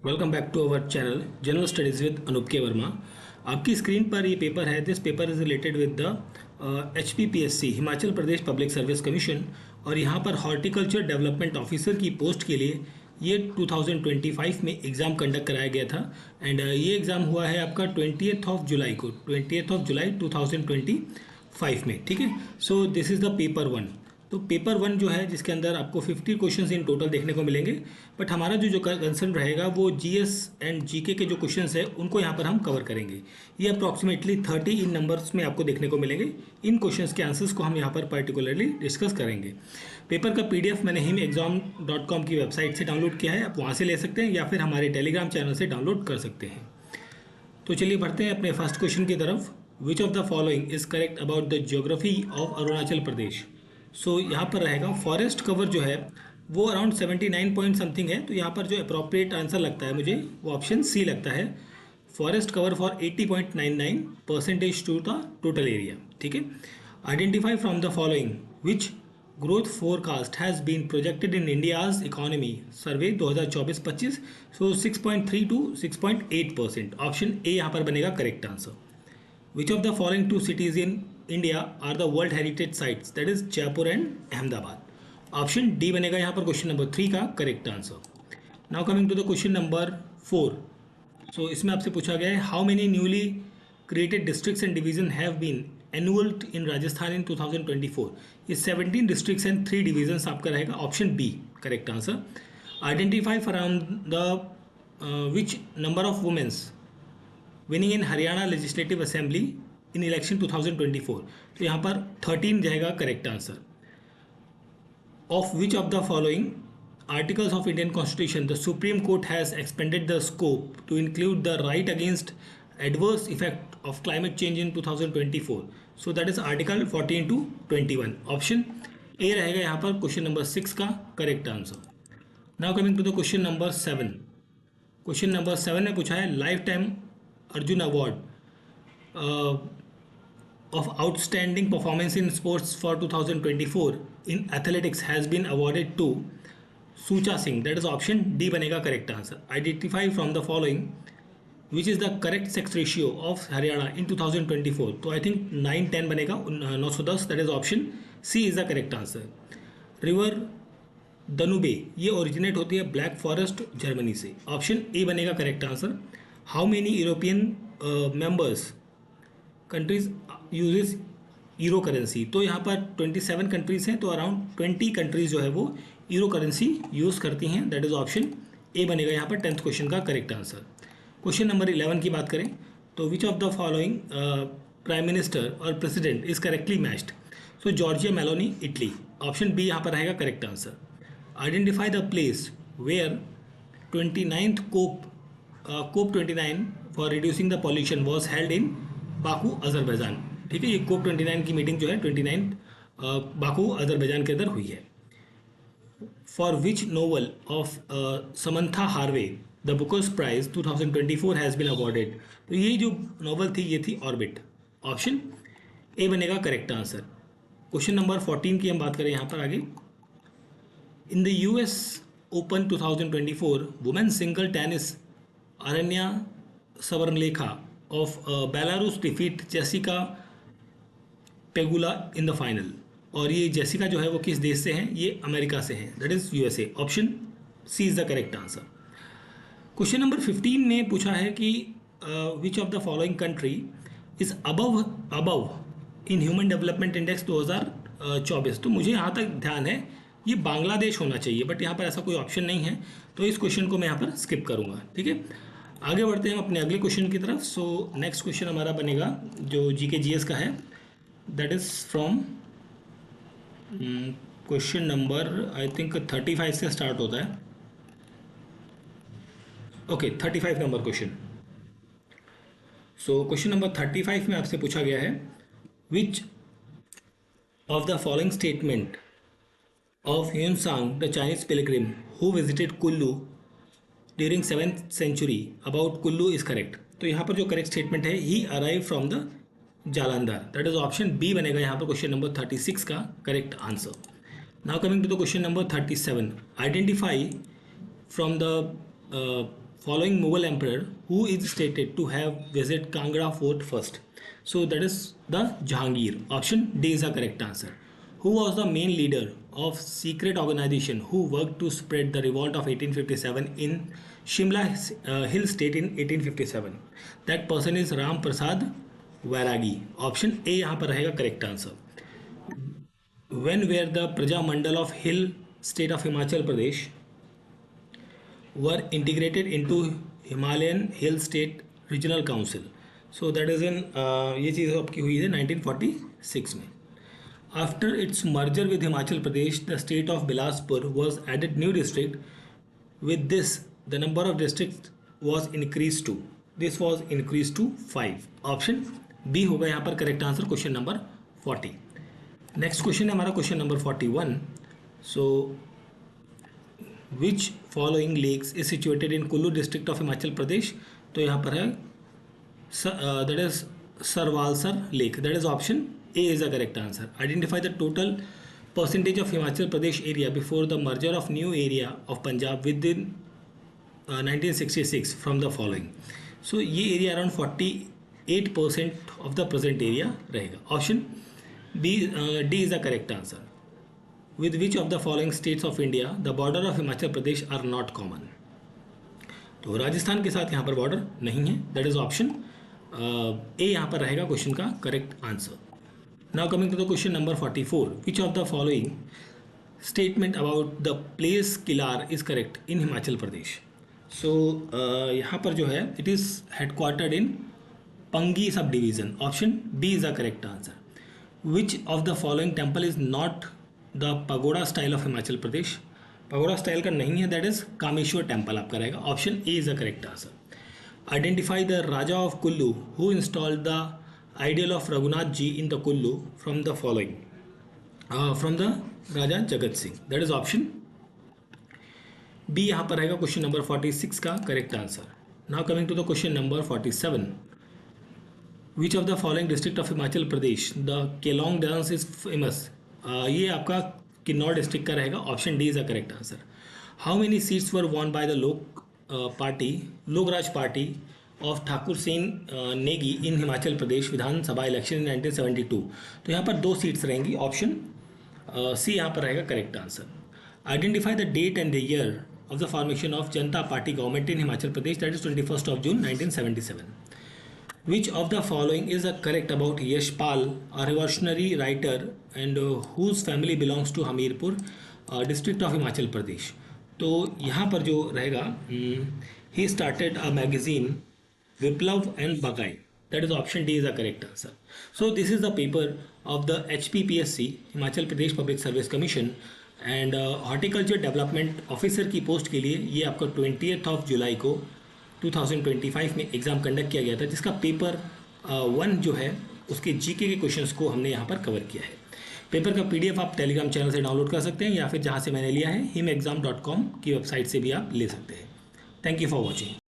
Welcome back to our channel general studies with Anoop K Verma. आपकी screen पर ये paper है। This paper is related with the HPPSC Himachal Pradesh public service commission, और यहाँ पर हॉर्टिकल्चर डेवलपमेंट ऑफिसर की पोस्ट के लिए ये 2025 में एग्ज़ाम कंडक्ट कराया गया था। एंड ये एग्ज़ाम हुआ है आपका 20th जुलाई को, 20th जुलाई 2025 में। ठीक है, so this is the paper 1। तो पेपर 1 जो है, जिसके अंदर आपको 50 क्वेश्चंस इन टोटल देखने को मिलेंगे, बट हमारा जो कंसर्न रहेगा वो GS एंड GK के जो क्वेश्चंस है उनको यहाँ पर हम कवर करेंगे। ये अप्रॉक्सीमेटली 30 इन नंबर्स में आपको देखने को मिलेंगे। इन क्वेश्चंस के आंसर्स को हम यहाँ पर पर्टिकुलरली डिस्कस करेंगे। पेपर का PDF मैंने HIMexam.com की वेबसाइट से डाउनलोड किया है, आप वहाँ से ले सकते हैं या फिर हमारे टेलीग्राम चैनल से डाउनलोड कर सकते हैं। तो चलिए बढ़ते हैं अपने फर्स्ट क्वेश्चन की तरफ। Which of the following is correct about the geography of Arunachal Pradesh. So यहाँ पर रहेगा फॉरेस्ट कवर जो है वो अराउंड 79 पॉइंट समथिंग है। तो यहाँ पर जो अप्रोप्रिएट आंसर लगता है मुझे वो ऑप्शन सी लगता है, forest cover for 80.99% to the total area. ठीक है, identify from the following which growth forecast has been projected in India's economy survey 2024-25। So 6.3 to 6.8%। Option A यहाँ पर बनेगा correct answer. Which of the following two cities in India are the World Heritage Sites? That is Jaipur and Ahmedabad. Option D बनेगा यहाँ पर question number 3 का correct answer. Now coming to the question number 4। So इसमें आपसे पूछा गया है how many newly created districts and division have been annulled in Rajasthan in 2024। ये 17 डिस्ट्रिक्ट्स एंड 3 डिवीजन्स आपका रहेगा, option B correct answer. Identify from the which number of womens winning in Haryana legislative assembly in election 2024। तो यहाँ पर 13 रहेगा correct answer. Of which of the following articles of Indian constitution the supreme court has expanded the scope to include the right against adverse effect of climate change in 2024। So that is article 14 to 21। Option A रहेगा यहाँ पर question number 6 का correct answer. Now coming to the question number 7। Question number 7 में पूछा है life time Arjun Award of Outstanding Performance in Sports for 2024 in Athletics has been awarded to Sucha Singh. That is option D बनेगा correct answer. Identify from the following which is the correct sex ratio of Haryana in 2024. तो I think 9-10 बनेगा 910। That is option C is the correct answer. River Danube ये originate होती है black forest Germany से, option A बनेगा correct answer. How many European members countries uses euro currency. तो यहाँ पर 27 कंट्रीज़ हैं, तो अराउंड 20 कंट्रीज़ जो है वो यूरो करेंसी यूज़ करती हैं। दैट इज़ ऑप्शन ए बनेगा यहाँ पर 10th क्वेश्चन का करेक्ट आंसर। क्वेश्चन नंबर 11 की बात करें तो which of the following prime minister और president is correctly matched. So Giorgia Meloni Italy, option B यहाँ पर रहेगा correct answer. Identify the place where 29th COP 29 for reducing the pollution was held in Baku Azerbaijan. ठीक है, ये COP 29 की meeting जो है 29 बाकू अजरबैजान के अंदर हुई है। For which novel of Samantha Harvey the bookers prize 2024 has been awarded. तो ये जो नोवेल थी ये थी ऑर्बिट, ऑप्शन ए बनेगा करेक्ट आंसर। क्वेश्चन नंबर 14 की हम बात करें यहाँ पर आगे। In the US Open 2024 women single tennis Aryna Sabalenka of Belarus defeat Jessica Pegula in the final. और ये जेसिका जो है वो किस देश से हैं, ये अमेरिका से हैं, that is USA। Option C is the correct answer. Question number 15 में पूछा है कि which of the following country is above in human development index 2024। तो मुझे यहाँ तक ध्यान है ये बांग्लादेश होना चाहिए, बट यहाँ पर ऐसा कोई ऑप्शन नहीं है, तो इस क्वेश्चन को मैं यहाँ पर स्किप करूँगा। ठीक है, आगे बढ़ते हैं हम अपने अगले क्वेश्चन की तरफ। सो नेक्स्ट क्वेश्चन हमारा बनेगा जो GK GS का है, that is from question number I think 35 से स्टार्ट होता है। Okay, 35 number question. So question number 35 में आपसे पूछा गया है विच of the following statement of Yunsang, the Chinese pilgrim who visited Kullu during 7th century about Kullu is correct। तो यहाँ पर जो करेक्ट स्टेटमेंट है he arrived from the Jalandhar, that is option B बनेगा यहाँ पर क्वेश्चन नंबर 36 का correct answer. Now coming to the question number 37। Identify from the following Mughal emperor who is stated to have visited Kangra fort first? So that is the Jahangir. Option D is the correct answer. Who was the main leader of secret organization who worked to spread the revolt of 1857 in Shimla Hill State in 1857? That person is Ram Prasad Vairagi. Option A यहाँ पर रहेगा correct answer. When were the Praja Mandal of Hill State of Himachal Pradesh were integrated into Himalayan Hill State Regional Council? So that is in ये चीज़ आपकी हुई है 1946 में. After its merger with Himachal Pradesh, the state of Bilaspur was added new district. With this, the number of districts was increased to. This was increased to 5. Option B होगा यहाँ पर correct answer question number 40. Next question है हमारा question number 41. So which following lakes is situated in Kullu district of Himachal Pradesh? तो यहाँ पर है that is Sarvalsar lake. That is option A is the correct answer. Identify the total percentage of Himachal Pradesh area before the merger of new area of Punjab within 1966 from the following. So ये area around 48% of the present area रहेगा. Option B, D is the correct answer. With which of the following states of India the border of Himachal Pradesh are not common? तो राजस्थान के साथ यहाँ पर border नहीं है. That is option A यहाँ पर रहेगा क्वेश्चन का correct answer. Now coming to the question number 44. Which of the following statement about the place Kilar is correct in Himachal Pradesh? So यहाँ पर जो है it is headquartered in Pangi subdivision. Option B is the correct answer. Which of the following temple is not the pagoda style of Himachal Pradesh? pagoda style का नहीं है. That is Kameshwar temple आपका रहेगा. Option A is the correct answer. Identify the Raja of Kullu who installed the ideal of Raghunath ji in the Kullu from the following. From the Raja Jagat Singh. That is option B यहाँ पर रहेगा question number 46 का correct answer. Now coming to the question number 47. Which of the following district of Himachal Pradesh the Keylong dance is famous? ये आपका Kinnaur district का रहेगा. Option D is the correct answer. How many seats were won by the Lokraj party of Thakur Sen Negi in Himachal Pradesh Vidhan Sabha election in 1972? तो यहाँ पर 2 seats रहेंगी. Option C यहाँ पर रहेगा correct answer. Identify the date and the year of the formation of Janata Party government in Himachal Pradesh. That is 21 of June 1977. Which of the following is correct about Yashpal, a revolutionary writer and whose family belongs to Hamirpur district of Himachal Pradesh? तो यहाँ पर जो रहेगा he started a magazine Viplav and Bagai. That is option D is the correct answer. So this is the paper of the HPPSC Himachal Pradesh Public Service Commission and Horticulture Development Officer की post के लिए ये आपका 20th of July को 2025 में exam conduct किया गया था, जिसका पेपर 1 जो है उसके जीके के क्वेश्चंस को हमने यहाँ पर कवर किया है. पेपर का PDF आप टेलीग्राम चैनल से डाउनलोड कर सकते हैं या फिर जहाँ से मैंने लिया है himexam.com की वेबसाइट से भी आप ले सकते हैं. Thank you for watching.